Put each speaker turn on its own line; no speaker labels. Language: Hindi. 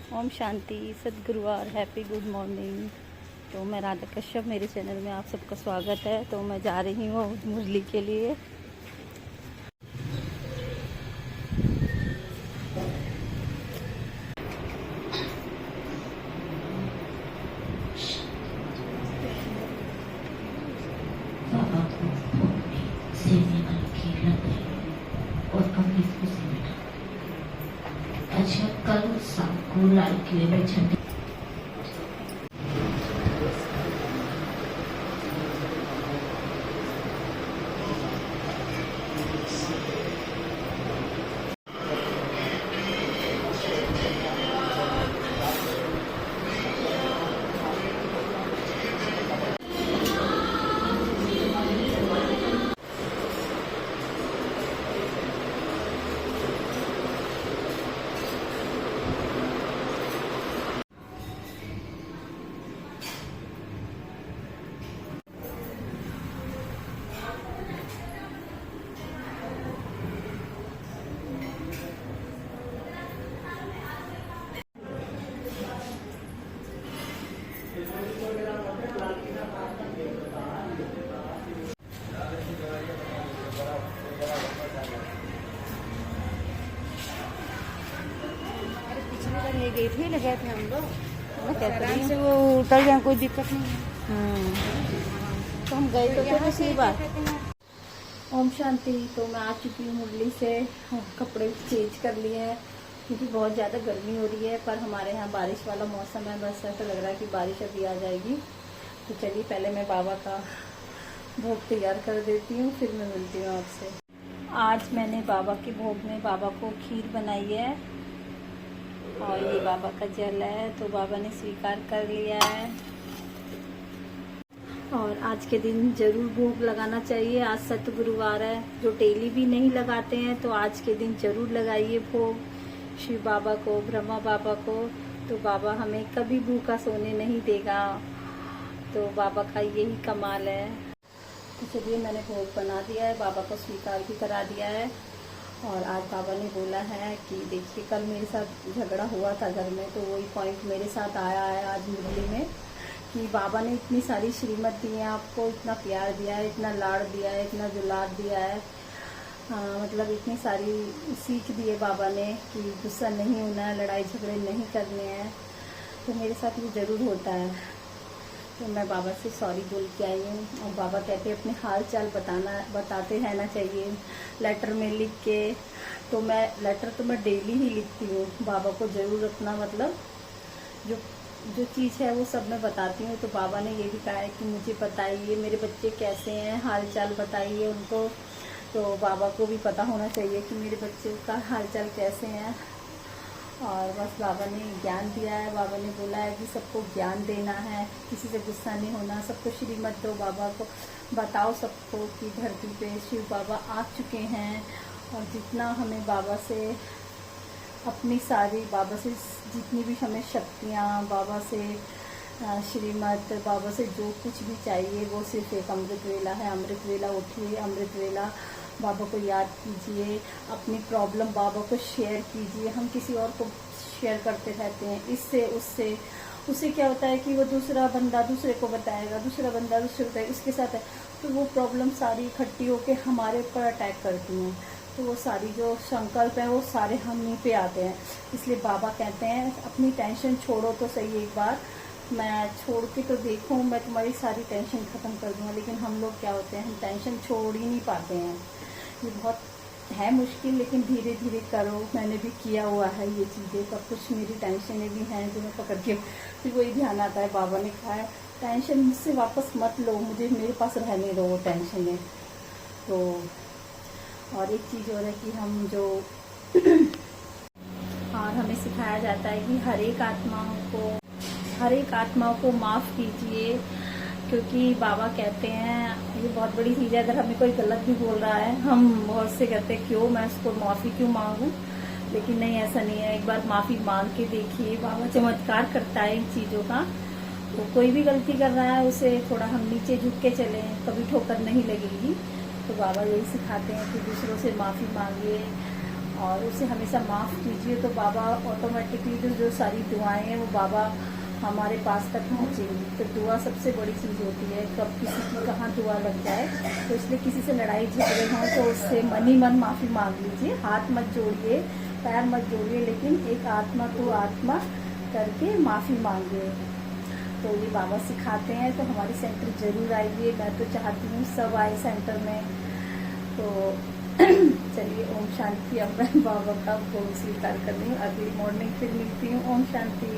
Om Shanti सद्गुरुवार happy good morning. तो मैं राधा कश्यप, मेरे चैनल में आप सबका स्वागत है। तो मैं जा रही हूँ मुरली के लिए।
बाबा को सीने वालों की लग और कभी खुशी मिला। अच्छा, कल शाम को लाल किले में झंडे
ये गेट ही लगे थे हम लोग। मैं कहती
आराम
हूँ
से वो उतर जाए, कोई दिक्कत नहीं है।
तो हम गए तो थे पिछली बार। ओम शांति। तो मैं आ चुकी हूँ मुरली से। कपड़े चेंज कर लिए हैं क्योंकि बहुत ज़्यादा गर्मी हो रही है, पर हमारे यहाँ बारिश वाला मौसम है। बस ऐसा लग रहा है कि बारिश अभी आ जाएगी। तो चलिए पहले मैं बाबा का भोग तैयार कर देती हूँ, फिर मैं मिलती हूँ आपसे। आज मैंने बाबा के भोग में बाबा को खीर बनाई है और ये बाबा का जल है, तो बाबा ने स्वीकार कर लिया है। और आज के दिन जरूर भोग लगाना चाहिए। आज सतगुरुवार है, जो डेली भी नहीं लगाते हैं तो आज के दिन जरूर लगाइए भोग शिव बाबा को, ब्रह्मा बाबा को। तो बाबा हमें कभी भूखा सोने नहीं देगा। तो बाबा का यही कमाल है। तो चलिए मैंने भोग बना दिया है, बाबा को स्वीकार भी करा दिया है। और आज बाबा ने बोला है कि देखिए, कल मेरे साथ झगड़ा हुआ था घर में, तो वही पॉइंट मेरे साथ आया है आज मुरली में कि बाबा ने इतनी सारी श्रीमत दी है आपको, इतना प्यार दिया है, इतना लाड़ दिया है, इतना दुलार दिया है। मतलब इतनी सारी सीख दी है बाबा ने कि गुस्सा नहीं होना है, लड़ाई झगड़े नहीं करने हैं। तो मेरे साथ ये ज़रूर होता है। तो मैं बाबा से सॉरी बोल के आई हूँ। और बाबा कहते हैं अपने हाल चाल बताते रहना चाहिए लेटर में लिख के। तो मैं लेटर तो मैं डेली ही लिखती हूँ बाबा को। ज़रूर अपना मतलब जो चीज़ है वो सब मैं बताती हूँ। तो बाबा ने ये भी कहा है कि मुझे बताइए मेरे बच्चे कैसे हैं, हाल चाल बताइए उनको। तो बाबा को भी पता होना चाहिए कि मेरे बच्चे का हाल चाल कैसे हैं। और बस बाबा ने ज्ञान दिया है। बाबा ने बोला है कि सबको ज्ञान देना है, किसी से गुस्सा नहीं होना, सबको श्रीमत दो, बाबा को बताओ सबको कि धरती पे शिव बाबा आ चुके हैं। और जितना हमें बाबा से अपनी सारी, बाबा से जितनी भी हमें शक्तियाँ, बाबा से श्रीमत, बाबा से जो कुछ भी चाहिए वो सिर्फ एक अमृत वेला है। अमृत वेला उठिए, अमृत वेला बाबा को याद कीजिए, अपनी प्रॉब्लम बाबा को शेयर कीजिए। हम किसी और को शेयर करते रहते हैं, इससे उससे क्या होता है कि वो दूसरा बंदा दूसरे को बताएगा, दूसरा बंदा दूसरे को बताएगा, इसके साथ है तो वो प्रॉब्लम सारी इकट्ठी होकर हमारे ऊपर अटैक करती हैं। तो वो सारी जो संकल्प है वो सारे हम ही पे आते हैं। इसलिए बाबा कहते हैं अपनी टेंशन छोड़ो तो सही एक बार, मैं छोड़ के तो देखूं, मैं तुम्हारी सारी टेंशन ख़त्म कर दूंगा। लेकिन हम लोग क्या होते हैं, हम टेंशन छोड़ ही नहीं पाते हैं। ये बहुत है मुश्किल, लेकिन धीरे धीरे करो। मैंने भी किया हुआ है ये चीज़ें। सब कुछ मेरी टेंशनें भी हैं जो मैं पकड़ के, फिर वही ध्यान आता है। बाबा ने कहा है टेंशन मुझसे वापस मत लो, मुझे मेरे पास रहने दो वो टेंशनें। तो और एक चीज़ और है कि हम जो और हमें सिखाया जाता है कि हर एक आत्माओं को माफ़ कीजिए। क्योंकि बाबा कहते हैं, ये बहुत बड़ी चीज़ है, अगर हमें कोई गलत भी बोल रहा है, हम बहुत से कहते हैं क्यों मैं उसको माफ़ी क्यों मांगूं। लेकिन नहीं, ऐसा नहीं है। एक बार माफ़ी मांग के देखिए, बाबा चमत्कार करता है इन चीज़ों का। तो कोई भी गलती कर रहा है उसे थोड़ा हम नीचे झुक के चलें, कभी ठोकर नहीं लगेगी। तो बाबा यही सिखाते हैं कि दूसरों से माफ़ी मांगिए और उसे हमेशा माफ़ कीजिए, तो बाबा ऑटोमेटिकली जो सारी दुआएं हैं वो बाबा हमारे पास तक पहुँचेंगी। तो दुआ सबसे बड़ी चीज़ होती है, कब किसी की कहाँ दुआ लग जाए। तो इसलिए किसी से लड़ाई झगड़े हों तो उससे मन ही मन माफ़ी मांग लीजिए, हाथ मत जोड़िए, पैर मत जोड़िए, लेकिन एक आत्मा तो आत्मा करके माफ़ी मांगिए। तो ये बाबा सिखाते हैं, तो हमारे सेंटर ज़रूर आइए। मैं तो चाहती हूँ सब आए सेंटर में। तो चलिए, ओम शांति। अब मैं बाबा का भोग स्वीकार कर रही हूँ, अगली मॉर्निंग फिर मिलती हूँ। ओम शांति।